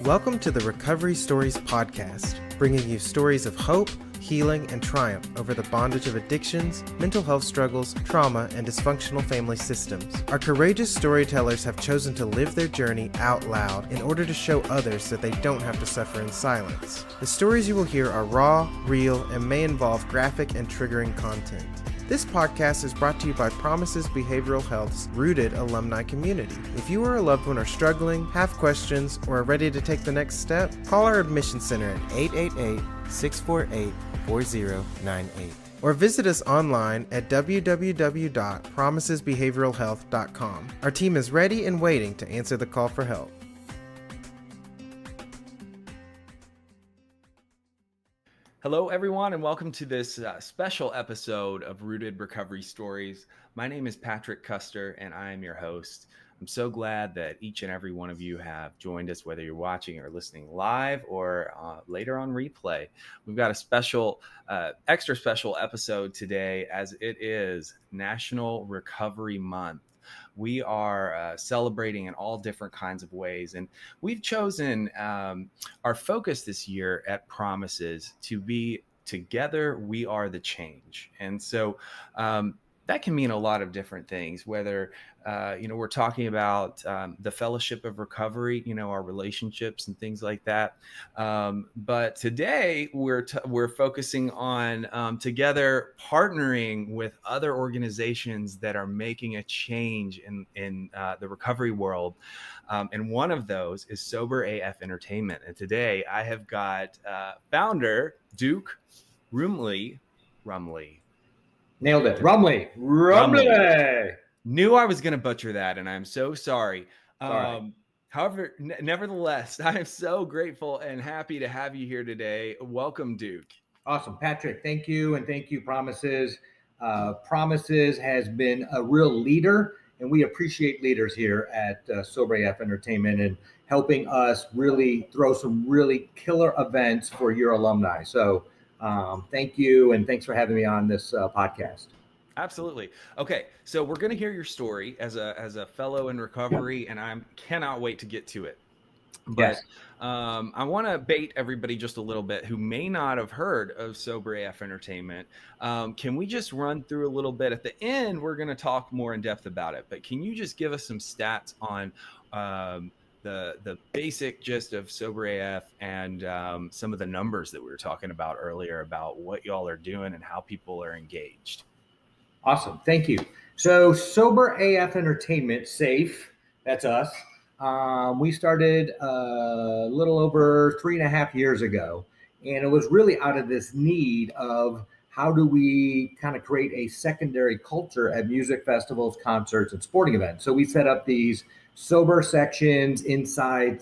Welcome to the Recovery Stories podcast, bringing you stories of hope, healing, and triumph over the bondage of addictions, mental health struggles, trauma, and dysfunctional family systems. Our courageous storytellers have chosen to live their journey out loud in order to show others that they don't have to suffer in silence. The stories you will hear are raw, real, and may involve graphic and triggering content. This podcast is brought to you by Promises Behavioral Health's Rooted alumni community. If you or a loved one are struggling, have questions, or are ready to take the next step, call our admission center at 888-648-4098. Or visit us online at www.promisesbehavioralhealth.com. Our team is ready and waiting to answer the call for help. Hello, everyone, and welcome to this special episode of Rooted Recovery Stories. My name is Patrick Custer, and I am your host. I'm so glad that each and every one of you have joined us, whether you're watching or listening live or later on replay. We've got a special, extra special episode today, as it is National Recovery Month. We are celebrating in all different kinds of ways. And we've chosen our focus this year at Promises to be Together We Are the Change. And so that can mean a lot of different things, whether, we're talking about the fellowship of recovery, our relationships and things like that. But today we're focusing on together partnering with other organizations that are making a change in the recovery world. And one of those is Sober A.F. Entertainment. And today I have got founder Duke Rumely. Nailed it. Rumely. Knew I was going to butcher that, and I'm so sorry. Right. However, nevertheless, I am so grateful and happy to have you here today. Welcome, Duke. Awesome. Patrick, thank you. And thank you, Promises. Promises has been a real leader, and we appreciate leaders here at Sober A.F. Entertainment and helping us really throw some really killer events for your alumni. So thank you, and thanks for having me on this podcast. Absolutely. Okay, so we're going to hear your story as a fellow in recovery, and I cannot wait to get to it. But yes. I want to bait everybody just a little bit who may not have heard of Sober AF Entertainment. Can we just run through a little bit? At the end, we're going to talk more in depth about it. But can you just give us some stats on the basic gist of Sober AF and some of the numbers that we were talking about earlier about what y'all are doing and how people are engaged? Awesome. Thank you. So Sober AF Entertainment, SAFE, that's us. We started a little over 3.5 years ago, and it was really out of this need of how do we kind of create a secondary culture at music festivals, concerts, and sporting events. So we set up these sober sections inside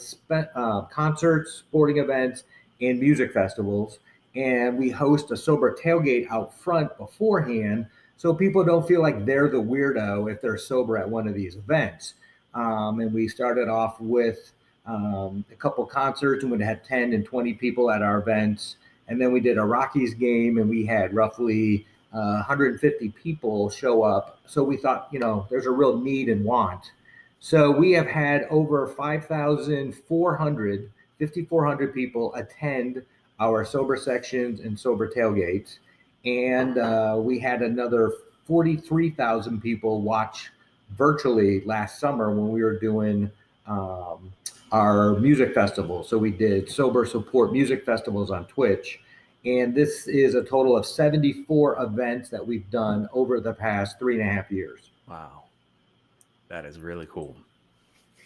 concerts, sporting events, and music festivals, and we host a sober tailgate out front beforehand, so people don't feel like they're the weirdo if they're sober at one of these events. And we started off with a couple concerts, and we had 10 and 20 people at our events. And then we did a Rockies game, and we had roughly 150 people show up. So we thought, there's a real need and want. So we have had over 5,400 people attend our sober sections and sober tailgates. And we had another 43,000 people watch virtually last summer when we were doing our music festival. So we did sober support music festivals on Twitch. And this is a total of 74 events that we've done over the past 3.5 years. Wow. That is really cool.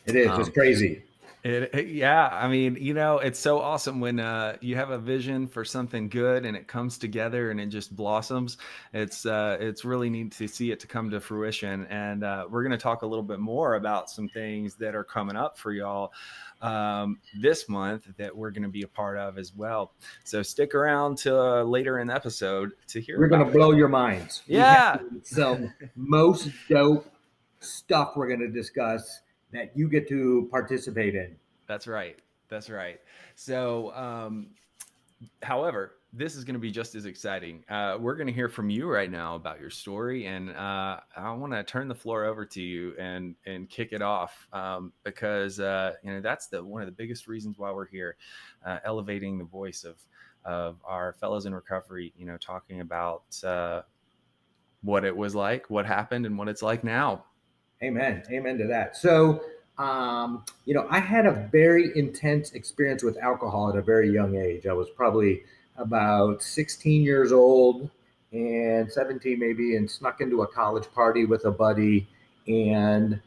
It is. It's crazy. Yeah. I mean, it's so awesome when you have a vision for something good and it comes together and it just blossoms. It's really neat to see it to come to fruition. And we're going to talk a little bit more about some things that are coming up for y'all this month that we're going to be a part of as well. So stick around till later in the episode to hear. We're going to blow your minds. Yeah. Some most dope stuff we're going to discuss that you get to participate in. That's right. So, however, this is going to be just as exciting. We're going to hear from you right now about your story, and I want to turn the floor over to you and kick it off, because that's one of the biggest reasons why we're here, elevating the voice of our fellows in recovery. Talking about what it was like, what happened, and what it's like now. Amen. Amen to that. So, I had a very intense experience with alcohol at a very young age. I was probably about 16 years old and 17 maybe, and snuck into a college party with a buddy and,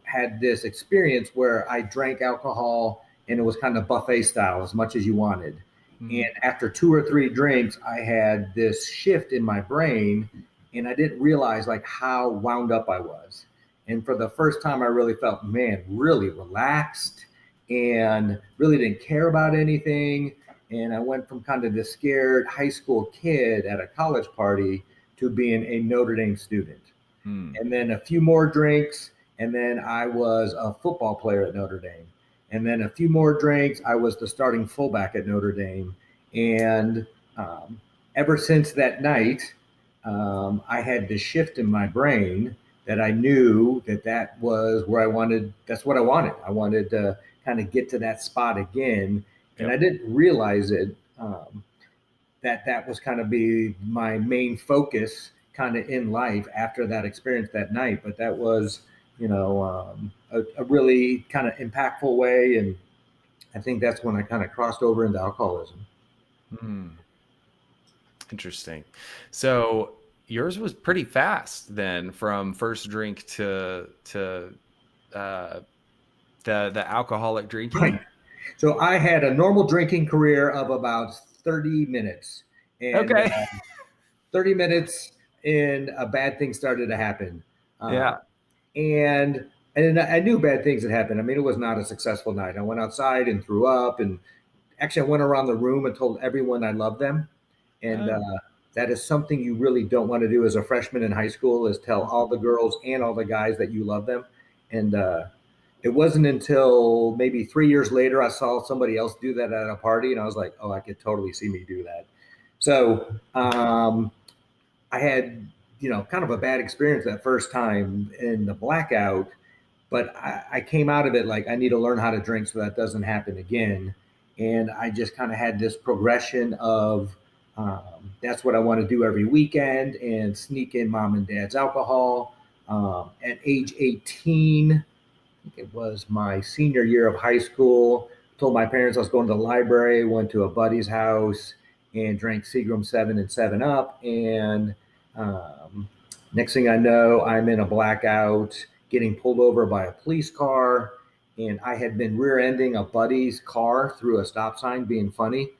had this experience where I drank alcohol and it was kind of buffet style, as much as you wanted. And after 2 or 3 drinks, I had this shift in my brain and I didn't realize like how wound up I was. And for the first time, I really felt, man, really relaxed and really didn't care about anything. And I went from kind of the scared high school kid at a college party to being a Notre Dame student. And then a few more drinks, and then I was a football player at Notre Dame. And then a few more drinks, I was the starting fullback at Notre Dame. And ever since that night, I had this shift in my brain that I knew that was where I wanted. That's what I wanted. I wanted to kind of get to that spot again, and I didn't realize it. That was kind of be my main focus, kind of in life after that experience that night. But that was, a really kind of impactful way, and I think that's when I kind of crossed over into alcoholism. Interesting. So yours was pretty fast then, from first drink to the alcoholic drinking. Right. So I had a normal drinking career of about 30 minutes. And Okay. 30 minutes and a bad thing started to happen. Yeah. And I knew bad things had happened. I mean, it was not a successful night. I went outside and threw up. And actually, I went around the room and told everyone I loved them. And that is something you really don't want to do as a freshman in high school, is tell all the girls and all the guys that you love them. And it wasn't until maybe 3 years later I saw somebody else do that at a party, and I was like, oh, I could totally see me do that. So I had, kind of a bad experience that first time in the blackout, but I came out of it like, I need to learn how to drink so that doesn't happen again. And I just kind of had this progression of that's what I want to do every weekend, and sneak in mom and dad's alcohol. At age 18, I think it was my senior year of high school, told my parents I was going to the library, went to a buddy's house and drank Seagram 7 and 7 Up. And next thing I know, I'm in a blackout, getting pulled over by a police car. And I had been rear-ending a buddy's car through a stop sign, being funny,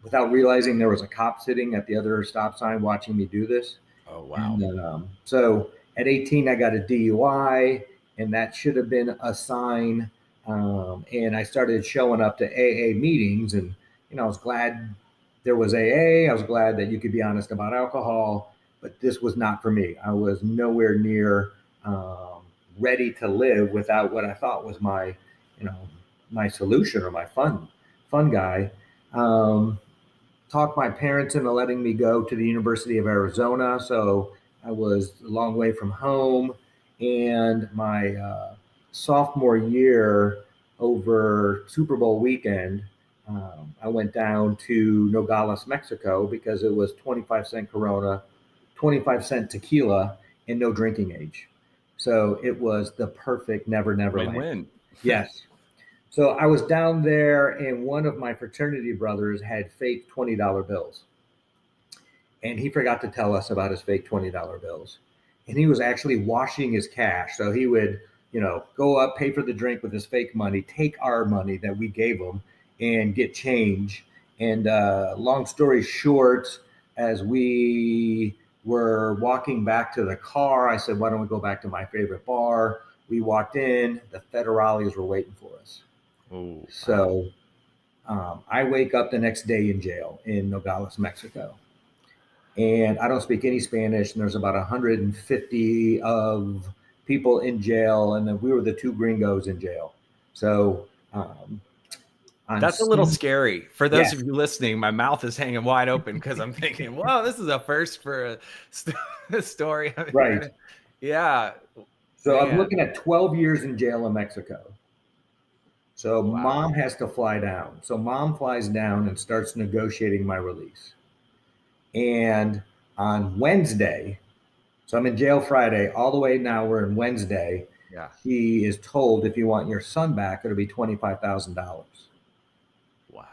without realizing there was a cop sitting at the other stop sign watching me do this. Oh, wow. And, so at 18, I got a DUI, and that should have been a sign. And I started showing up to AA meetings, and, I was glad there was AA. I was glad that you could be honest about alcohol, but this was not for me. I was nowhere near ready to live without what I thought was my, my solution, or my fun guy. Talked my parents into letting me go to the University of Arizona. So I was a long way from home. And my sophomore year, over Super Bowl weekend, I went down to Nogales, Mexico, because it was 25-cent Corona, 25-cent tequila, and no drinking age. So it was the perfect never land. Win-win. Yes. So I was down there, and one of my fraternity brothers had fake $20 bills. And he forgot to tell us about his fake $20 bills. And he was actually washing his cash. So he would, go up, pay for the drink with his fake money, take our money that we gave him, and get change. And long story short, as we were walking back to the car, I said, why don't we go back to my favorite bar? We walked in, the federales were waiting for us. Oh, so I wake up the next day in jail in Nogales, Mexico. And I don't speak any Spanish, and there's about 150 of people in jail, and then we were the two gringos in jail. So On That's a little Sun- scary for those Yes. of you listening. My mouth is hanging wide open because I'm thinking, "Whoa, this is a first for a story." I mean, Right. yeah, So I'm man. looking at 12 years in jail in Mexico. So Wow. mom has to fly down. So mom flies down and starts negotiating my release. And on Wednesday, so I'm in jail Friday, all the way now we're in Wednesday. Yeah. She is told if you want your son back, it'll be $25,000. Wow.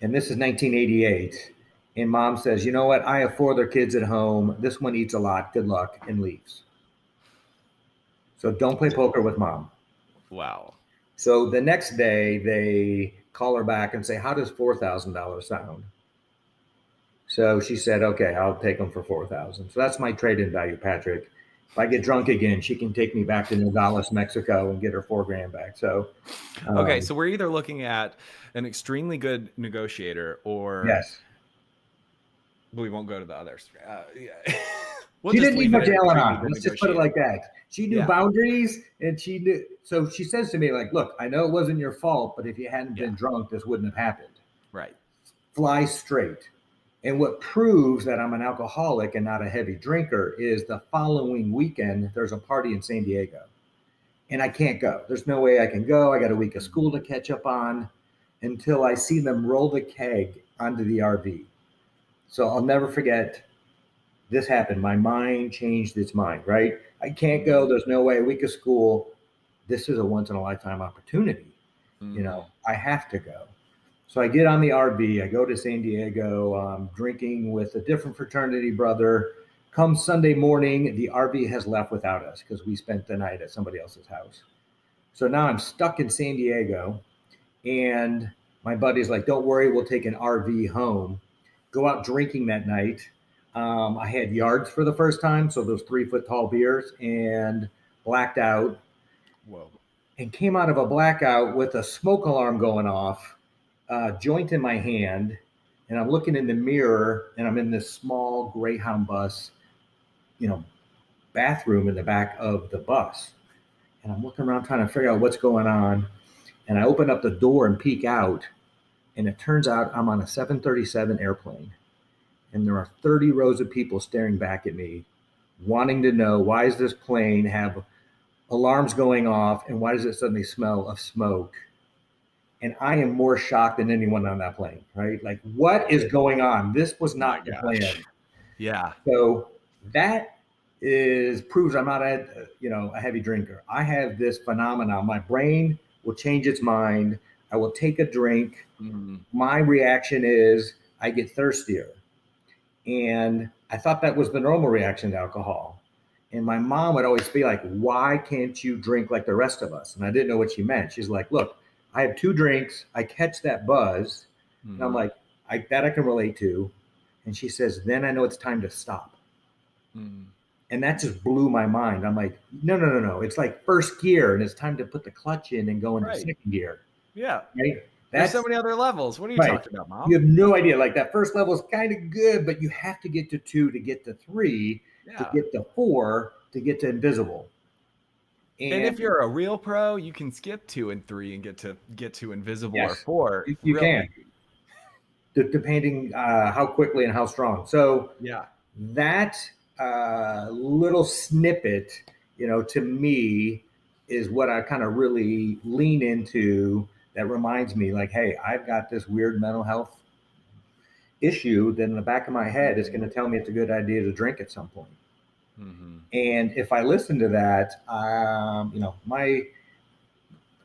And this is 1988. And mom says, you know what? I have four other kids at home. This one eats a lot. Good luck, and leaves. So don't play poker with mom. Wow. So the next day, they call her back and say, how does $4,000 sound? So she said, okay, I'll take them for 4,000. So that's my trade-in value, Patrick. If I get drunk again, she can take me back to Nogales, Mexico, and get her $4,000 back. So, Okay, so we're either looking at an extremely good negotiator, or yes, we won't go to the others. Yeah. We'll she just didn't need leave it much at Allen extremely on. good Let's just put it like negotiator. that. She knew Yeah. boundaries, and she knew. So she says to me, like, "Look, I know it wasn't your fault, but if you hadn't been Yeah. drunk, this wouldn't have happened. Right. Fly straight." And what proves that I'm an alcoholic and not a heavy drinker is the following weekend, there's a party in San Diego, and I can't go. There's no way I can go. I got a week of school to catch up on until I see them roll the keg onto the RV. So I'll never forget this happened. My mind changed its mind, right? I can't go. There's no way. A week of school. This is a once in a lifetime opportunity. Mhm. I have to go. So I get on the RV. I go to San Diego, drinking with a different fraternity brother. Come Sunday morning, the RV has left without us because we spent the night at somebody else's house. So now I'm stuck in San Diego, and my buddy's like, "Don't worry, we'll take an RV home." Go out drinking that night. I had yards for the first time, so those 3 foot tall beers, and blacked out, Whoa. and came out of a blackout with a smoke alarm going off, joint in my hand, and I'm looking in the mirror, and I'm in this small Greyhound bus, you know, bathroom in the back of the bus, and I'm looking around trying to figure out what's going on, and I open up the door and peek out, and it turns out I'm on a 737 airplane, and there are 30 rows of people staring back at me, wanting to know why does this plane have alarms going off, and why does it suddenly smell of smoke? And I am more shocked than anyone on that plane, right? Like, what is going on? This was Oh my not the plan. gosh. Yeah. So that is proves I'm not a heavy drinker. I have this phenomenon. My brain will change its mind. I will take a drink. Mhm. My reaction is I get thirstier. And I thought that was the normal reaction to alcohol. And my mom would always be like, why can't you drink like the rest of us? And I didn't know what she meant. She's like, look, I have two drinks. I catch that buzz. And I'm Mhm. like, that I can relate to. And she says, then I know it's time to stop. Mhm. And that just blew my mind. I'm like, no, no, no, no. It's like first gear and it's time to put the clutch in and go into Right. second gear. Yeah. Right. There's so That's many other levels. What are you right. talking about, You Mom? have no idea. Like that first level is kind of good, but you have to get to two to get to three, to Yeah. get to four, to get to invisible. And And if you're a real pro, you can skip 2 and 3 and get to invisible or yes, 4 you real can, easy. depending how quickly and how strong. So Yeah. that little snippet, to me is what I kind of really lean into. That reminds me, like, hey, I've got this weird mental health issue that in the back of my head is going to tell me it's a good idea to drink at some point. Mhm. And if I listen to that, my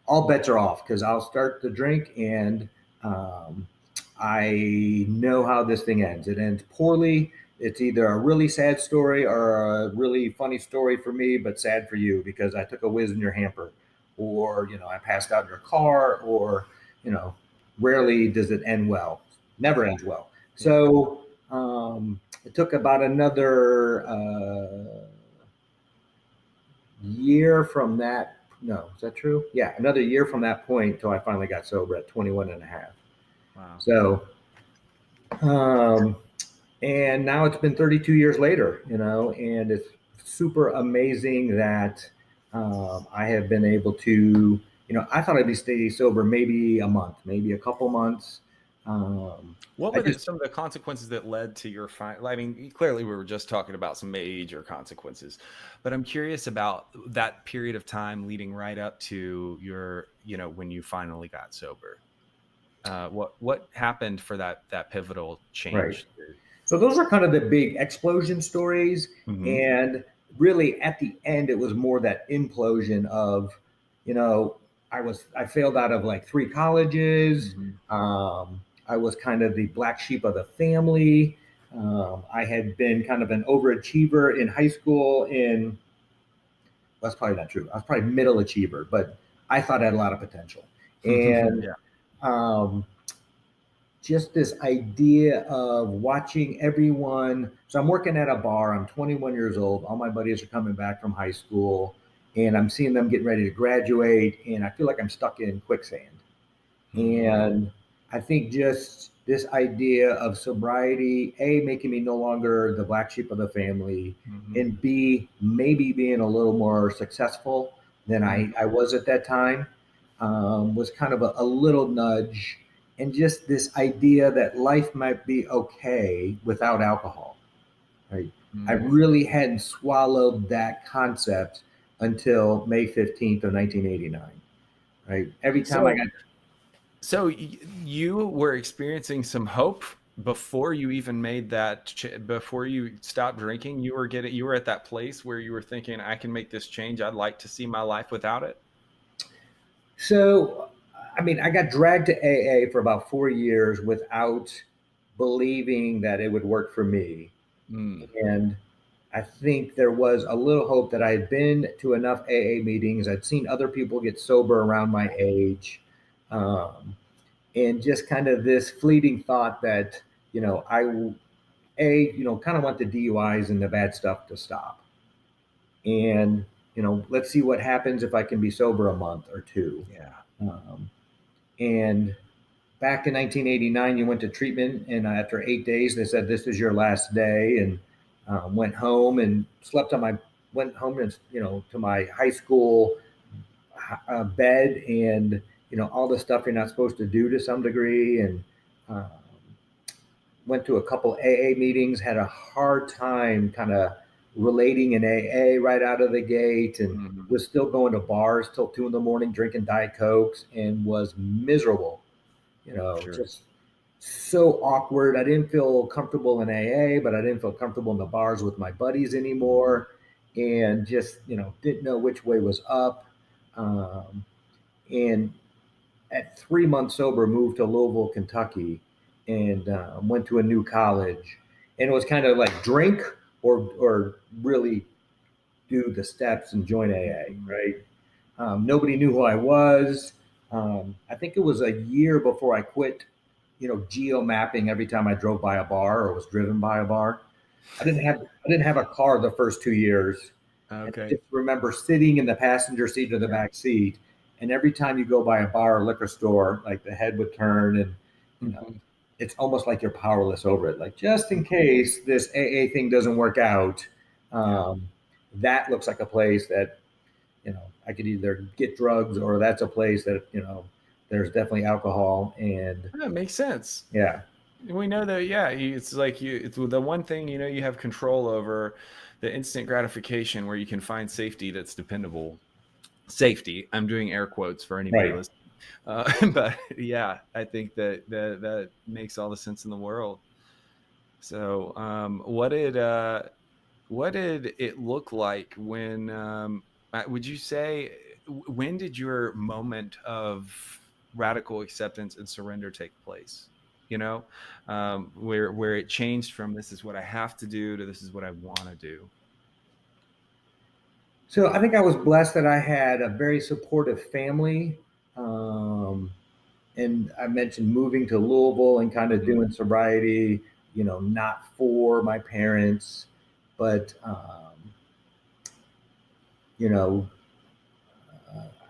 all bets are off because I'll start the drink and um, I know how this thing ends. It ends poorly. It's either a really sad story or a really funny story for me, but sad for you because I took a whiz in your hamper, or I passed out in your car, or you know, rarely does it end well. Never ends well. Yeah. So it took about another year from that. No, is that true? Yeah, another year from that point till I finally got sober at 21 and a half. Wow. So, um, and now it's been 32 years later, and it's super amazing that I have been able to I thought I'd be stay sober maybe a month, maybe a couple months. What I were just some of the consequences that led to your I mean, clearly we were just talking about some major consequences, but I'm curious about that period of time leading right up to your, when you finally got sober. What happened for that pivotal right. change? So those are kind of the big explosion stories. Mm-hmm. And really at the end, it was more that implosion of, you know, I failed out of like three colleges. Mm-hmm. I was kind of the black sheep of the family. I had been kind of an overachiever in high school in, well, that's probably not true. I was probably middle achiever, but I thought I had a lot of potential. And Yeah. um, just this idea of watching everyone. So I'm working at a bar. I'm 21 years old. All my buddies are coming back from high school, and I'm seeing them getting ready to graduate, and I feel like I'm stuck in quicksand. Mm-hmm. And I think just this idea of sobriety, A, making me no longer the black sheep of the family, Mm-hmm. and B, maybe being a little more successful than I was at that time, was kind of a little nudge. And just this idea that life might be okay without alcohol. Right? I Mm-hmm. really hadn't swallowed that concept until May 15th of 1989. Right? Every time I So got So you were experiencing some hope before you even made before you stopped drinking. You were at that place where you were thinking, I can make this change. I'd like to see my life without it. So, I mean, I got dragged to AA for about 4 years without believing that it would work for me. Mm, And I think there was a little hope that I had been to enough AA meetings. I'd seen other people get sober around my age. Um, and just kind of this fleeting thought that, kind of want the DUIs and the bad stuff to stop. And, let's see what happens if I can be sober a month or two. yeah. Um, and back in 1989, you went to treatment, and after 8 days, they said this is your last day, and went home and slept on my went home and to my high school bed, and all the stuff you're not supposed to do to some degree, and um, went to a couple AA meetings, had a hard time kind of relating in AA right out of the gate, and Mhm. was still going to bars till 2 in the morning, drinking Diet Cokes, and was miserable. Sure. Just so awkward. I didn't feel comfortable in AA, but I didn't feel comfortable in the bars with my buddies anymore, and just didn't know which way was up. And at 3 months sober, moved to Louisville, Kentucky, and went to a new college. And it was kind of like drink or really do the steps and join AA, Mhm. right? Nobody knew who I was. I think it was a year before I quit, geo mapping every time I drove by a bar or was driven by a bar. I didn't have a car the first 2 years, and I Okay. just remember sitting in the passenger seat or the Yeah. back seat, and every time you go by a bar or liquor store, like the head would turn, and you know, Mhm. it's almost like you're powerless over it. Like just in Mhm. case this AA thing doesn't work out, Yeah. um, that looks like a place that I could either get drugs, or that's a place that there's definitely alcohol, and That makes sense. yeah, We know that, yeah, it's like it's the one thing you have control over, the instant gratification where you can find safety that's dependable. Safety. I'm doing air quotes for anybody right. listening. But yeah, I think that makes all the sense in the world. So, what did it look like when? Would you say when did your moment of radical acceptance and surrender take place? Where it changed from this is what I have to do to this is what I want to do. So I think I was blessed that I had a very supportive family. Um, and I mentioned moving to Louisville and kind of Mhm. doing sobriety, not for my parents, but, you know,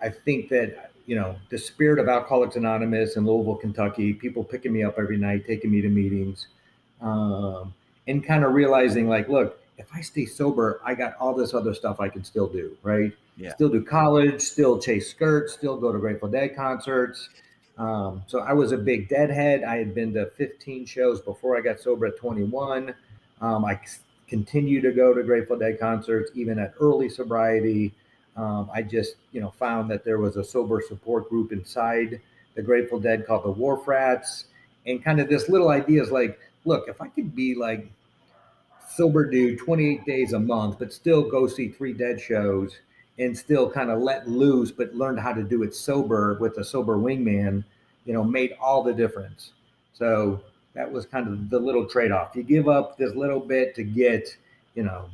I think that, the spirit of Alcoholics Anonymous in Louisville, Kentucky, people picking me up every night, taking me to meetings, um, and kind of realizing like, look, if I stay sober, I got all this other stuff I can still do, right? Yeah. Still do college, still chase skirts, still go to Grateful Dead concerts. So I was a big Deadhead. I had been to 15 shows before I got sober at 21. I continue to go to Grateful Dead concerts even at early sobriety. I just, found that there was a sober support group inside the Grateful Dead called the Wharf Rats, and kind of this little idea is like, look, if I could be like sober dude 28 days a month, but still go see three Dead shows and still kind of let loose, but learned how to do it sober with a sober wingman, made all the difference. So that was kind of the little trade off. You give up this little bit to get, you know,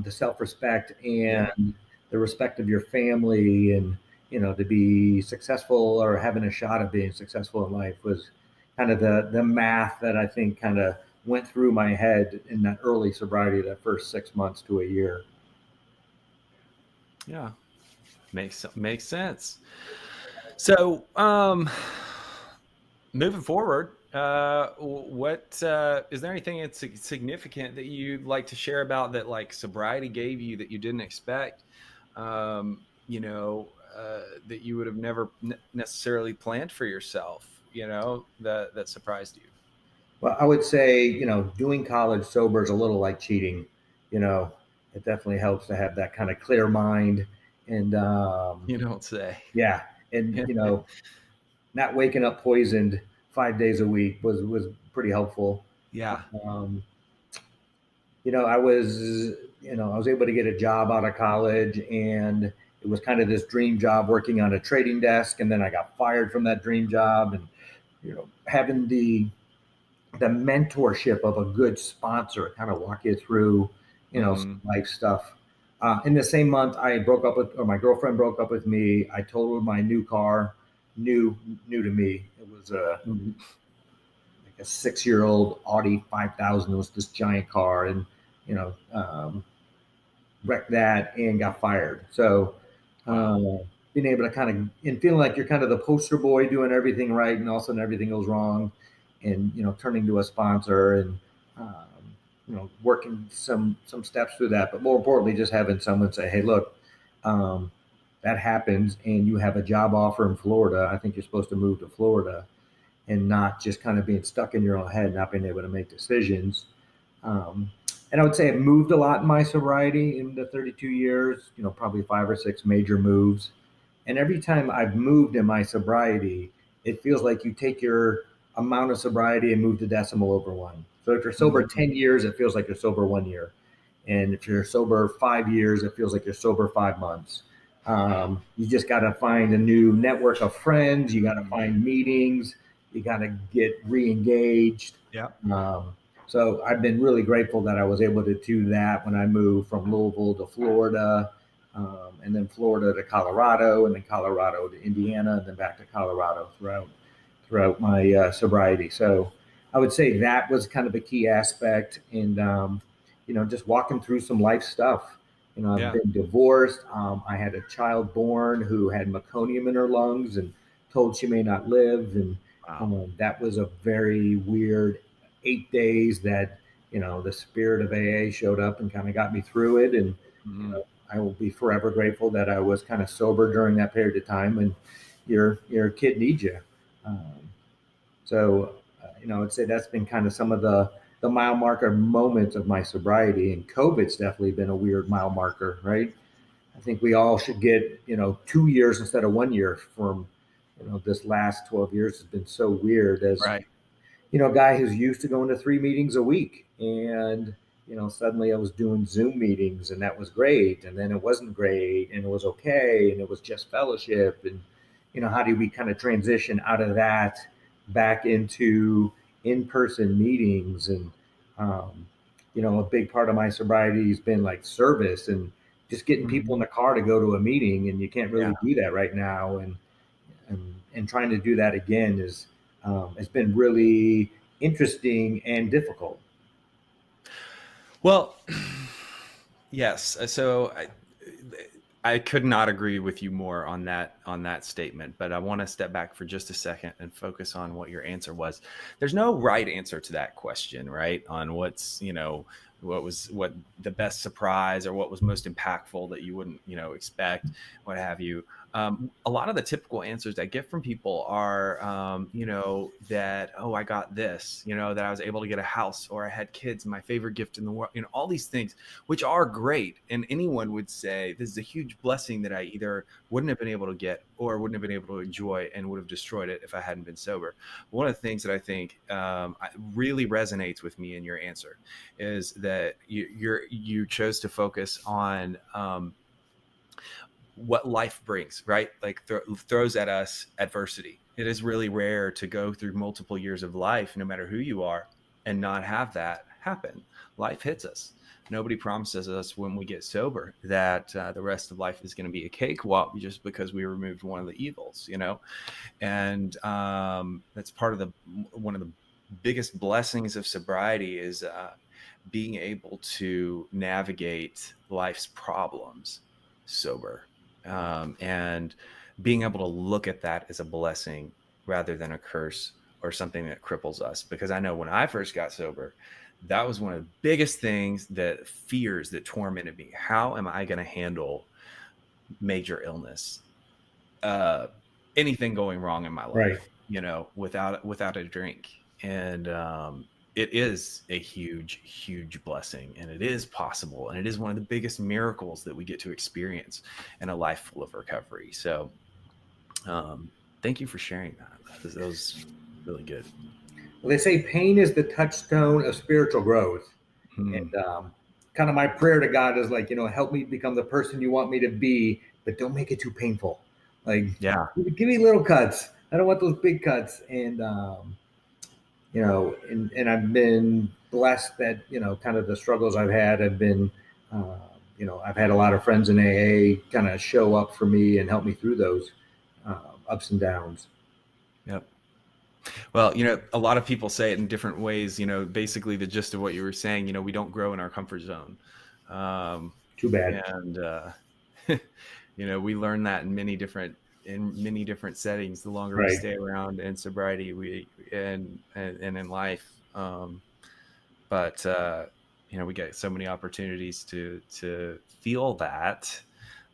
the self respect Yeah. and the respect of your family, and, to be successful or having a shot at being successful in life was kind of the math that I think kind of went through my head in that early sobriety, that first 6 months to a year. Yeah. Makes sense. So, moving forward, what is there anything that's significant that you'd like to share about that, like sobriety gave you that you didn't expect? That you would have never necessarily planned for yourself. That surprised you. Well, I would say, doing college sober is a little like cheating. It definitely helps to have that kind of clear mind. And You don't say. yeah, and not waking up poisoned 5 days a week was pretty helpful. Yeah. Um, I was able to get a job out of college, and it was kind of this dream job working on a trading desk, and then I got fired from that dream job, and having the mentorship of a good sponsor, kind of walk you through, some life stuff. In the same month, my girlfriend broke up with me. I totaled my new car, new to me. It was like a 6-year-old Audi 5000. It was this giant car, and you know, um, wrecked that and got fired. So, being able to kind of and feeling like you're kind of the poster boy doing everything right, and all of a sudden everything goes wrong, and turning to a sponsor, and working some steps through that. But more importantly, just having someone say, "Hey, look, um, that happens, and you have a job offer in Florida. I think you're supposed to move to Florida." And not just kind of being stuck in your own head, not being able to make decisions. Um, and I would say I've moved a lot in my sobriety in the 32 years, probably 5 or 6 major moves. And every time I've moved in my sobriety, it feels like you take your amount of sobriety and move the decimal over one. So if you're sober 10 years, it feels like you're sober 1 year. And if you're sober 5 years, it feels like you're sober 5 months. You just got to find a new network of friends. You got to find meetings. You got to get re-engaged. Yeah. So I've been really grateful that I was able to do that when I moved from Louisville to Florida, and then Florida to Colorado, and then Colorado to Indiana, and then back to Colorado throughout my sobriety. So I would say that was kind of a key aspect, and just walking through some life stuff. I've been divorced. I had a child born who had meconium in her lungs and told she may not live, and that was a very weird 8 days that the spirit of AA showed up and kind of got me through it. And I will be forever grateful that I was kind of sober during that period of time. And your kid needs you. I'd say that's been kind of some of the mile marker moments of my sobriety. And COVID's definitely been a weird mile marker, right? I think we all should get 2 years instead of 1 year from this last 12 years has been so weird as Right. A guy who's used to going to 3 meetings a week, and suddenly I was doing Zoom meetings, and that was great, and then it wasn't great, and it was okay, and it was just fellowship. And how do we kind of transition out of that back into in-person meetings? And a big part of my sobriety has been like service and just getting people in the car to go to a meeting, and you can't really do that right now. And trying to do that again is has been really interesting and difficult. Well, yes. So I could not agree with you more on that statement, but I want to step back for just a second and focus on what your answer was. There's no right answer to that question, right? On what's, what the best surprise or what was most impactful that you wouldn't, expect, what have you. A lot of the typical answers I get from people are, that, oh, I got this, that I was able to get a house, or I had kids, my favorite gift in the world, all these things, which are great. And anyone would say this is a huge blessing that I either wouldn't have been able to get or wouldn't have been able to enjoy and would have destroyed it if I hadn't been sober. One of the things that I think really resonates with me in your answer is that you chose to focus on what life brings, right? Like throws at us adversity. It is really rare to go through multiple years of life, no matter who you are, and not have that happen. Life hits us. Nobody promises us when we get sober that the rest of life is going to be a cakewalk just because we removed one of the evils, and that's part of one of the biggest blessings of sobriety is being able to navigate life's problems sober, and being able to look at that as a blessing rather than a curse or something that cripples us. Because I know when I first got sober, that was one of the biggest things, that fears that tormented me. How am I going to handle major illness, anything going wrong in my life, without a drink? And it is a huge, huge blessing, and it is possible, and it is one of the biggest miracles that we get to experience in a life full of recovery. So thank you for sharing that. That was really good. Well, they say pain is the touchstone of spiritual growth. And kind of my prayer to God is like, help me become the person you want me to be, but don't make it too painful. Like, give me little cuts. I don't want those big cuts. And, and I've been blessed that, kind of the struggles I've had have been, I've had a lot of friends in AA kind of show up for me and help me through those ups and downs. Yep. Well, a lot of people say it in different ways, basically the gist of what you were saying, we don't grow in our comfort zone. Too bad. And, we learn that in many different settings, the longer we stay around in sobriety, and in life. But we get so many opportunities to feel that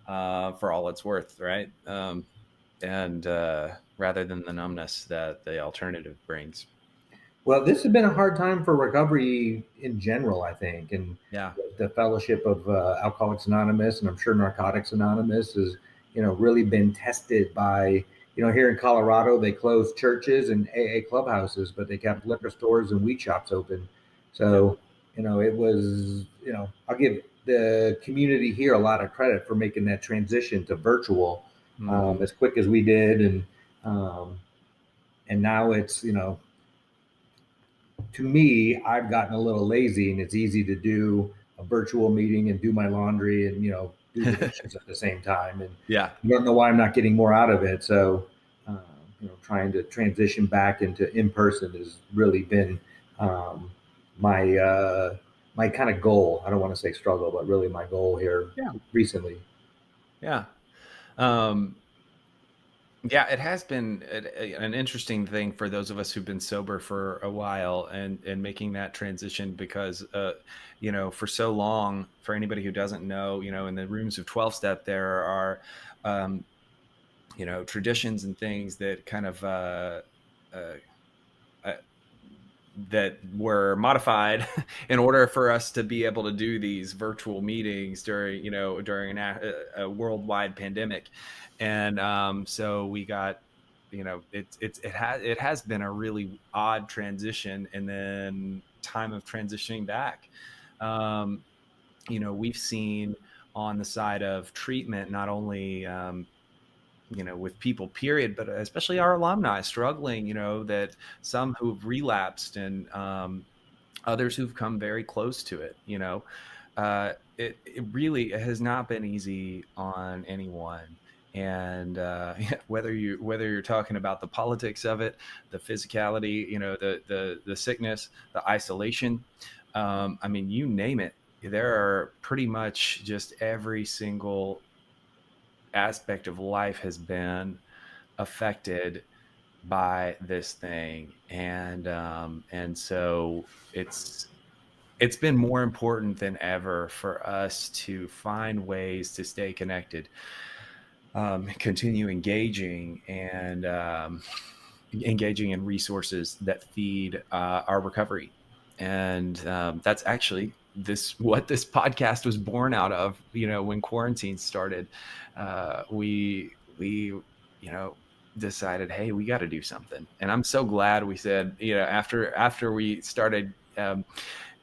for all it's worth. Right. And rather than the numbness that the alternative brings. Well, this has been a hard time for recovery in general, I think. And the fellowship of Alcoholics Anonymous, and I'm sure Narcotics Anonymous, has, really been tested by, here in Colorado, they closed churches and AA clubhouses, but they kept liquor stores and weed shops open. So, it was, I'll give the community here a lot of credit for making that transition to virtual as quick as we did. And now it's, to me, I've gotten a little lazy, and it's easy to do a virtual meeting and do my laundry and, do the dishes at the same time. And I don't know why I'm not getting more out of it. So, trying to transition back into in-person has really been my kind of goal. I don't want to say struggle, but really my goal here recently. Yeah. It has been an interesting thing for those of us who've been sober for a while and making that transition, because, for so long, for anybody who doesn't know, in the rooms of 12-step, there are, traditions and things that kind of, that were modified in order for us to be able to do these virtual meetings during a worldwide pandemic. And so we got, it has been a really odd transition, and then time of transitioning back. We've seen on the side of treatment, not only, with people, period, but especially our alumni struggling, that some who've relapsed, and others who've come very close to it. It really has not been easy on anyone. And whether you're talking about the politics of it, the physicality, the sickness, the isolation, you name it, there are pretty much just every single aspect of life has been affected by this thing. And so it's been more important than ever for us to find ways to stay connected, continue engaging in resources that feed our recovery. And that's actually what this podcast was born out of. When quarantine started, we decided, hey, we got to do something. And I'm so glad we said, after we started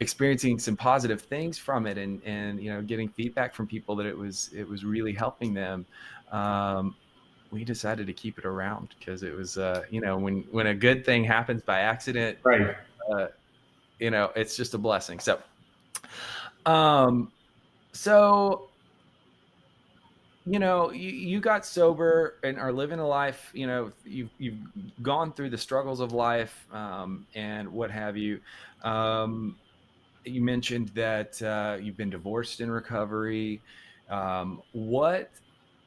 experiencing some positive things from it, and getting feedback from people that it was really helping them. We decided to keep it around because it was, when a good thing happens by accident, Right. uh, it's just a blessing. Um, so, you got sober and are living a life, you've gone through the struggles of life, and what have you. You mentioned that you've been divorced in recovery. What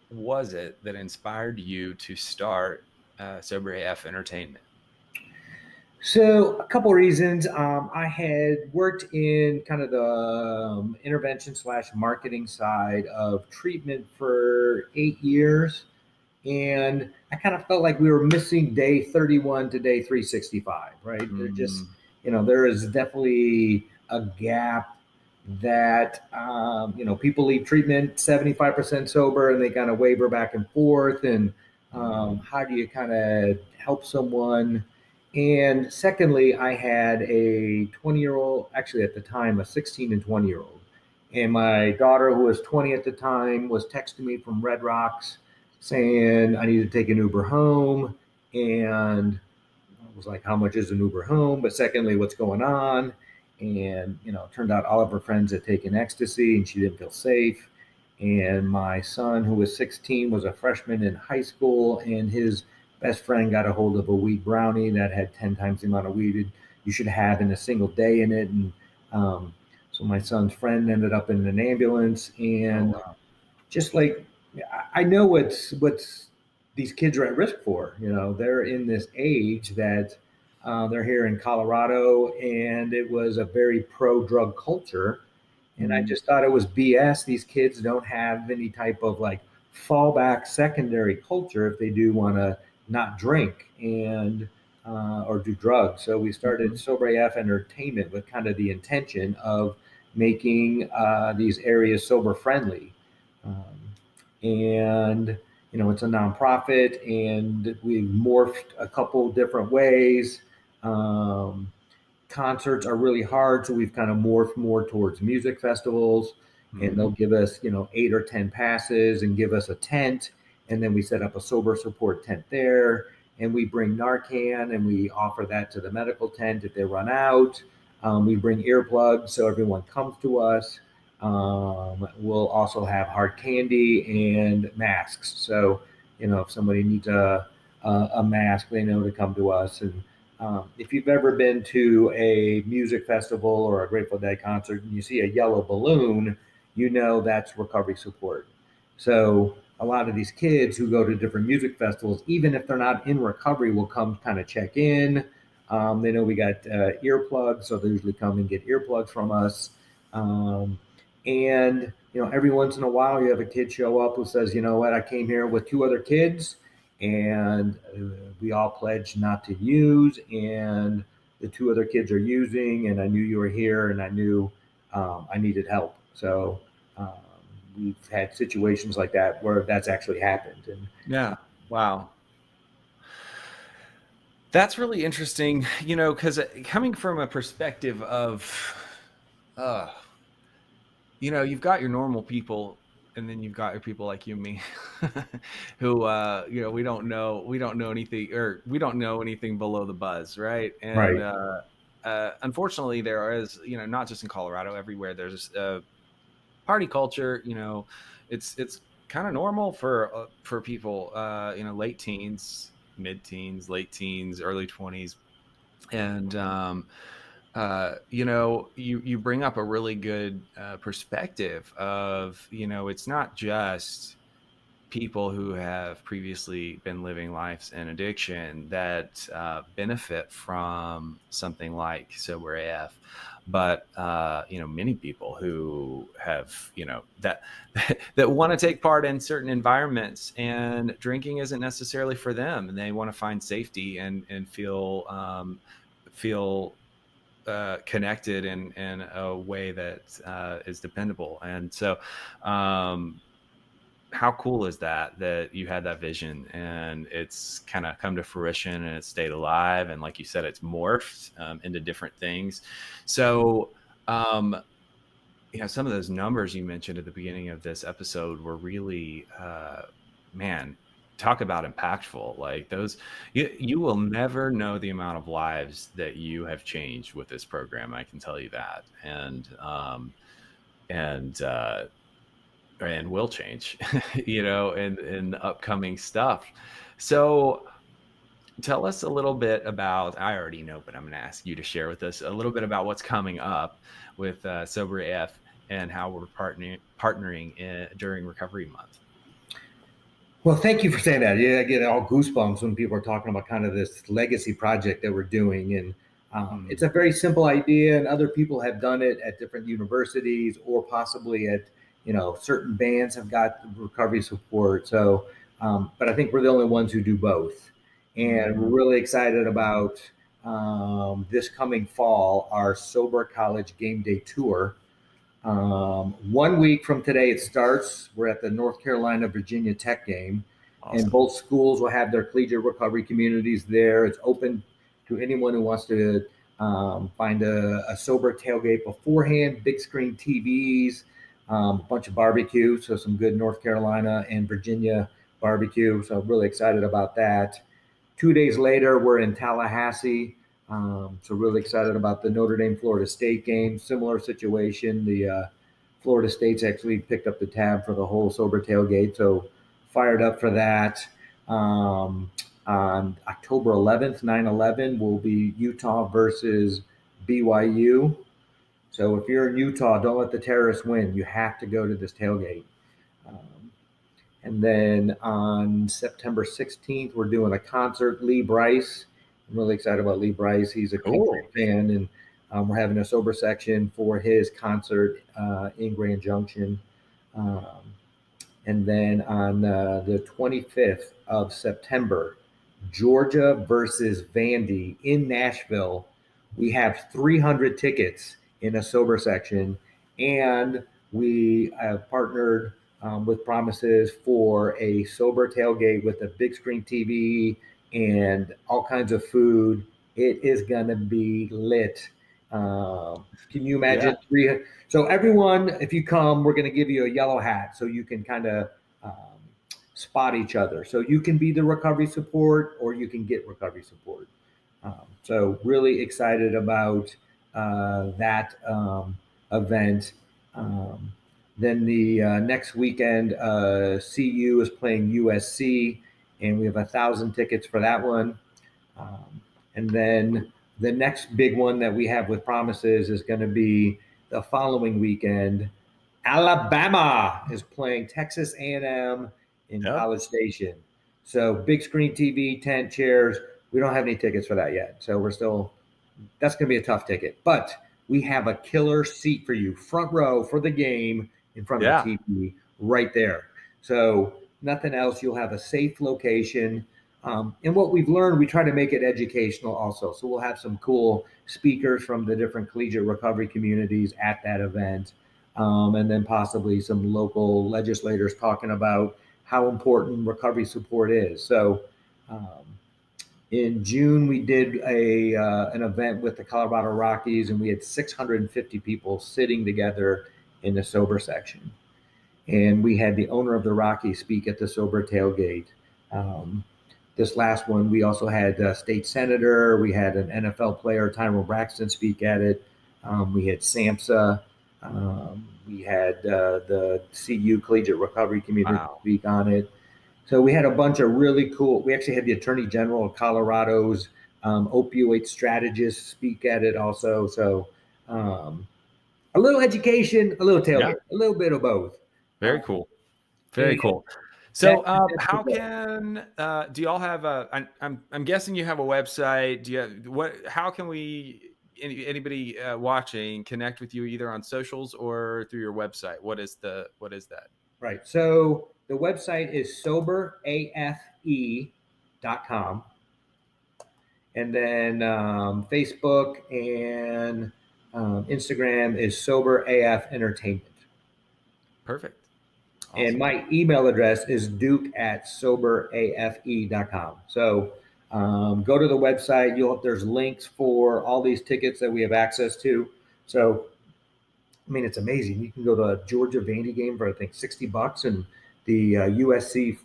was it that inspired you to start Sober AF Entertainment? So, a couple of reasons. I had worked in kind of the intervention slash marketing side of treatment for 8 years. And I kind of felt like we were missing day 31 to day 365, right? Mm, There is definitely a gap that, people leave treatment 75% sober and they kind of waver back and forth. And how do you kind of help someone? And secondly, I had a 20-year-old, actually at the time, a 16 and 20-year-old. And my daughter, who was 20 at the time, was texting me from Red Rocks saying I need to take an Uber home. And I was like, how much is an Uber home? But secondly, what's going on? And, it turned out all of her friends had taken ecstasy and she didn't feel safe. And my son, who was 16, was a freshman in high school, and his best friend got a hold of a weed brownie that had 10 times the amount of weed you should have in a single day in it. And so my son's friend ended up in an ambulance. oh And wow. just like, I know what's these kids are at risk for. They're in this age that they're here in Colorado, and it was a very pro drug culture. And I Mm, just thought it was BS. These kids don't have any type of like fallback secondary culture if they do want to not drink and or do drugs. So we started mhm. Sober AF Entertainment with kind of the intention of making these areas sober friendly. Um, and it's a nonprofit, and we've morphed a couple different ways. Um, Concerts are really hard, so we've kind of morphed more towards music festivals, and they'll Mhm. give us 8 or 10 passes and give us a tent, and then we set up a sober support tent there, and we bring Narcan and we offer that to the medical tent if they run out. We bring earplugs so everyone comes to us. We'll also have hard candy and masks, so if somebody needs a mask, they know to come to us. And if you've ever been to a music festival or a Grateful Dead concert and you see a yellow balloon, that's recovery support. So a lot of these kids who go to different music festivals, even if they're not in recovery, will come kind of check in. They know we got earplugs, so they usually come and get earplugs from us. Um, and every once in a while, you have a kid show up who says, "You know what? I came here with two other kids, and we all pledged not to use, and the two other kids are using, and I knew you were here, and I knew I needed help." So um, we've had situations like that where that's actually happened. And Yeah. Wow. That's really interesting, because coming from a perspective of, uh, you've got your normal people, and then you've got your people like you and me, who, we don't know anything, or we don't know anything below the buzz, right? And right, unfortunately, there is, not just in Colorado, everywhere there's party culture. It's kind of normal for people, late teens, mid teens, late teens, early 20s. And you bring up a really good perspective of, it's not just people who have previously been living lives in addiction that benefit from something like Sober AF. But many people who have that that want to take part in certain environments, and drinking isn't necessarily for them, and they want to find safety and feel connected in a way that is dependable. And so how cool is that you had that vision and it's kind of come to fruition and it's stayed alive, and like you said, it's morphed into different things. So some of those numbers you mentioned at the beginning of this episode were really man, talk about impactful. Like those, you will never know the amount of lives that you have changed with this program, I can tell you that. And will change in the upcoming stuff. So tell us a little bit about, I already know, but I'm going to ask you to share with us a little bit about what's coming up with Sober AF and how we're partnering during Recovery Month. Well, thank you for saying that. Yeah, I get all goosebumps when people are talking about kind of this legacy project that we're doing. And it's a very simple idea, and other people have done it at different universities or possibly at, certain bands have got recovery support. So, but I think we're the only ones who do both. And we're really excited about this coming fall, our Sober College Game Day Tour. 1 week from today it starts. We're at the North Carolina Virginia Tech game. Awesome. And both schools will have their collegiate recovery communities there. It's open to anyone who wants to find a sober tailgate beforehand, big screen TVs, a bunch of barbecue, so some good North Carolina and Virginia barbecue. So I'm really excited about that. 2 days later, we're in Tallahassee. So really excited about the Notre Dame Florida State game. Similar situation. The Florida State's actually picked up the tab for the whole sober tailgate. So fired up for that. On October 11th, 9/11 will be Utah versus BYU. So if you're in Utah, don't let the terrorists win. You have to go to this tailgate. And then on September 16th, we're doing a concert. Lee Bryce. I'm really excited about Lee Bryce. He's a country fan, and we're having a sober section for his concert in Grand Junction. And then on the 25th of September, Georgia versus Vandy in Nashville. We have 300 tickets in a sober section, and we have partnered with Promises for a sober tailgate with a big screen TV and all kinds of food. It is going to be lit. Can you imagine? Yeah. So everyone, if you come, we're going to give you a yellow hat so you can kind of spot each other. So you can be the recovery support or you can get recovery support. So really excited about that event. Then the next weekend, CU is playing USC, and we have 1,000 tickets for that one. And then the next big one that we have with Promises is going to be the following weekend. Alabama is playing Texas A&M in College Station. So big screen TV, tent, chairs. We don't have any tickets for that yet. So that's going to be a tough ticket. But we have a killer seat for you, front row for the game in front of the TV right there. So nothing else. You'll have a safe location. And what we've learned, we try to make it educational also. So we'll have some cool speakers from the different collegiate recovery communities at that event. And then possibly some local legislators talking about how important recovery support is. So in June, we did an event with the Colorado Rockies, and we had 650 people sitting together in the sober section. And we had the owner of the Rockies speak at the sober tailgate. This last one, we also had a state senator. We had an NFL player, Tyrone Braxton, speak at it. We had SAMHSA. We had the CU Collegiate Recovery Community speak on it. So we had a bunch of really cool. We actually had the Attorney General of Colorado's opioid strategist speak at it also. So a little education, a little tailgate, a little bit of both. Very cool. Very cool. So, how can do y'all have a? I'm guessing you have a website. Do you have what? How can anybody watching connect with you either on socials or through your website? What is that? Right. So the website is soberafe.com. And then Facebook and Instagram is Sober AF Entertainment. Perfect. Awesome. And my email address is duke@soberafe.com. So go to the website. There's links for all these tickets that we have access to. So, I mean, it's amazing. You can go to a Georgia Vandy game for, I think, $60, and the USC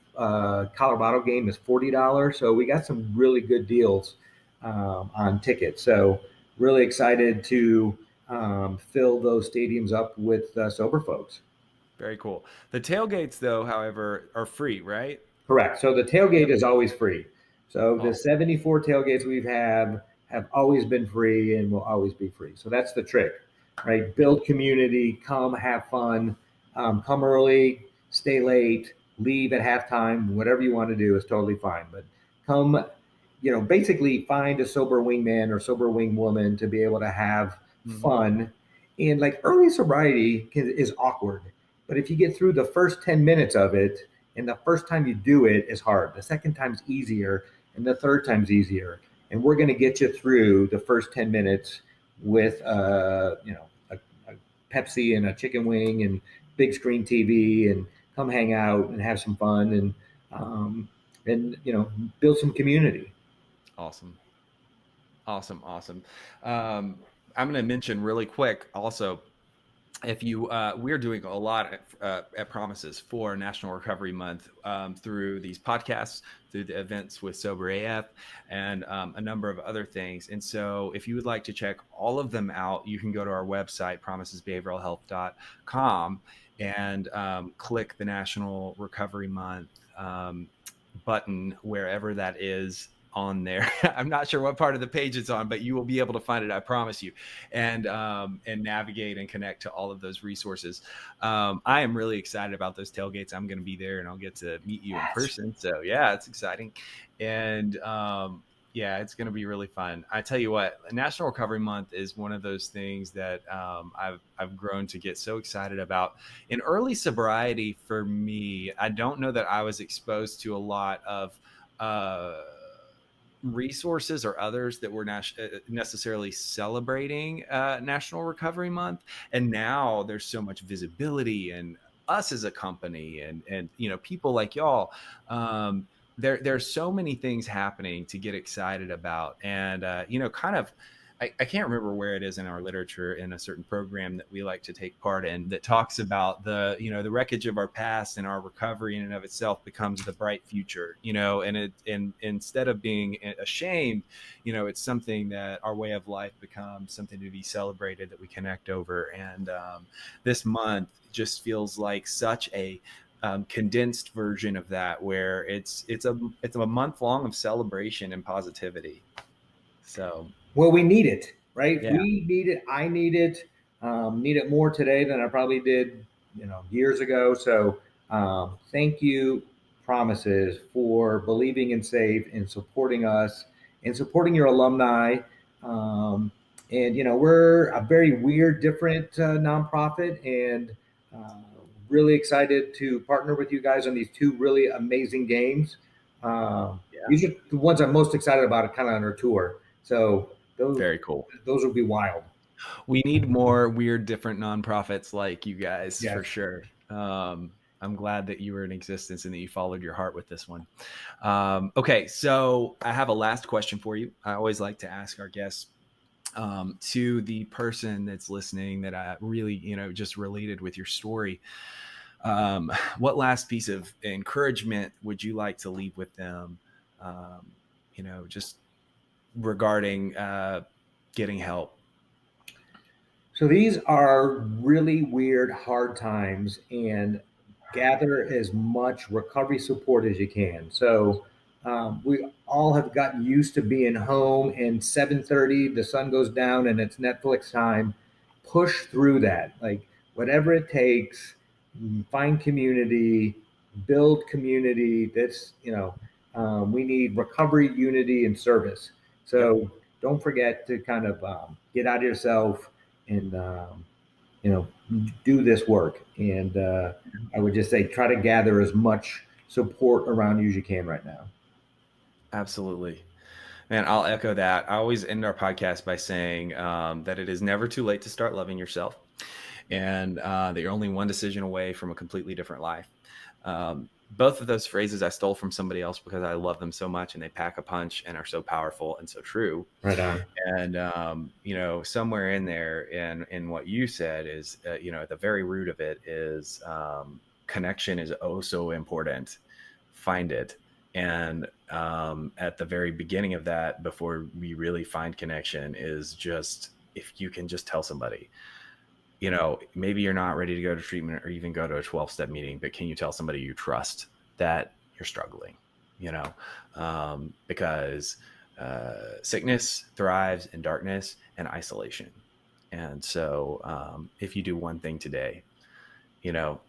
Colorado game is $40. So we got some really good deals on tickets. So really excited to fill those stadiums up with sober folks. Very cool. The tailgates, though, however, are free, right? Correct. So the tailgate is always free. So the 74 tailgates we've have always been free and will always be free. So that's the trick, right? Build community, come have fun, come early, stay late, leave at halftime, whatever you want to do is totally fine. But come, basically find a sober wingman or sober wingwoman to be able to have fun. And like early sobriety is awkward. But if you get through the first 10 minutes of it, and the first time you do it is hard, the second time's easier, and the third time's easier. And we're going to get you through the first 10 minutes with, a Pepsi and a chicken wing and big screen TV, and come hang out and have some fun and build some community. Awesome. I'm going to mention really quick also, if you we're doing a lot at Promises for National Recovery Month through these podcasts, through the events with Sober AF, and a number of other things. And so if you would like to check all of them out, you can go to our website, promisesbehavioralhealth.com, and click the National Recovery Month button wherever that is on there. I'm not sure what part of the page it's on, but you will be able to find it, I promise you, and navigate and connect to all of those resources. I am really excited about those tailgates. I'm going to be there, and I'll get to meet you in person. So yeah, it's exciting. And yeah, it's going to be really fun. I tell you what, National Recovery Month is one of those things that I've grown to get so excited about. In early sobriety for me, I don't know that I was exposed to a lot of resources or others that were necessarily celebrating National Recovery Month. And now there's so much visibility, and us as a company and people like y'all, there's so many things happening to get excited about. And kind of, I can't remember where it is in our literature in a certain program that we like to take part in that talks about the wreckage of our past, and our recovery in and of itself becomes the bright future, and instead of being ashamed, it's something that our way of life becomes something to be celebrated, that we connect over. And this month just feels like such a condensed version of that, where it's a month long of celebration and positivity. So. Well, we need it, right? Yeah. We need it. I need it. Need it more today than I probably did, years ago. So thank you, Promises, for believing in SAFE and supporting us and supporting your alumni. And we're a very weird, different nonprofit, and really excited to partner with you guys on these two really amazing games. These are the ones I'm most excited about, kind of on our tour. So. Very cool. Those would be wild. We need more weird, different nonprofits like you guys, for sure. I'm glad that you were in existence and that you followed your heart with this one. Okay, so I have a last question for you. I always like to ask our guests, to the person that's listening that I really, just related with your story. What last piece of encouragement would you like to leave with them? Just regarding getting help. So these are really weird, hard times, and gather as much recovery support as you can. So we all have gotten used to being home, and 7:30 the sun goes down and it's Netflix time. Push through that, like whatever it takes. Find community, build community. That's, we need recovery, unity, and service. So don't forget to kind of get out of yourself and, do this work. And I would just say try to gather as much support around you as you can right now. Absolutely. And I'll echo that. I always end our podcast by saying that it is never too late to start loving yourself, and that you're only one decision away from a completely different life. Both of those phrases I stole from somebody else because I love them so much, and they pack a punch and are so powerful and so true. Right on. And, somewhere in there in what you said is, at the very root of it is connection is oh so important. Find it. And at the very beginning of that, before we really find connection, is just if you can just tell somebody, maybe you're not ready to go to treatment or even go to a 12-step meeting, but can you tell somebody you trust that you're struggling, because sickness thrives in darkness and isolation. And so if you do one thing today,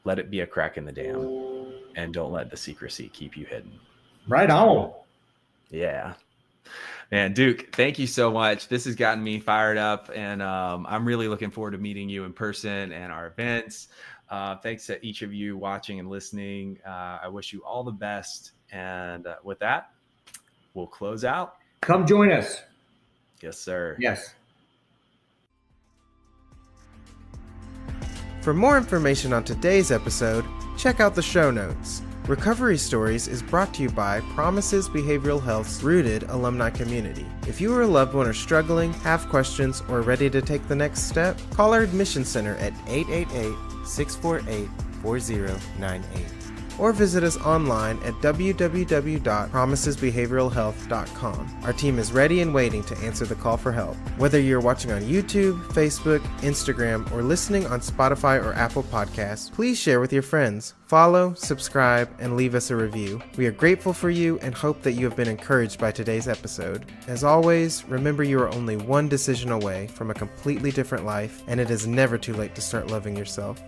let it be a crack in the dam, and don't let the secrecy keep you hidden. Right on. Yeah. Man, Duke, thank you so much. This has gotten me fired up, and I'm really looking forward to meeting you in person and our events. Thanks to each of you watching and listening. I wish you all the best. And with that, we'll close out. Come join us. Yes, sir. Yes. For more information on today's episode, check out the show notes. Recovery Stories is brought to you by Promises Behavioral Health's Rooted alumni community. If you or a loved one are struggling, have questions, or ready to take the next step, call our admission center at 888-648-4098. Or visit us online at www.promisesbehavioralhealth.com. Our team is ready and waiting to answer the call for help. Whether you're watching on YouTube, Facebook, Instagram, or listening on Spotify or Apple Podcasts, please share with your friends. Follow, subscribe, and leave us a review. We are grateful for you and hope that you have been encouraged by today's episode. As always, remember you are only one decision away from a completely different life, and it is never too late to start loving yourself.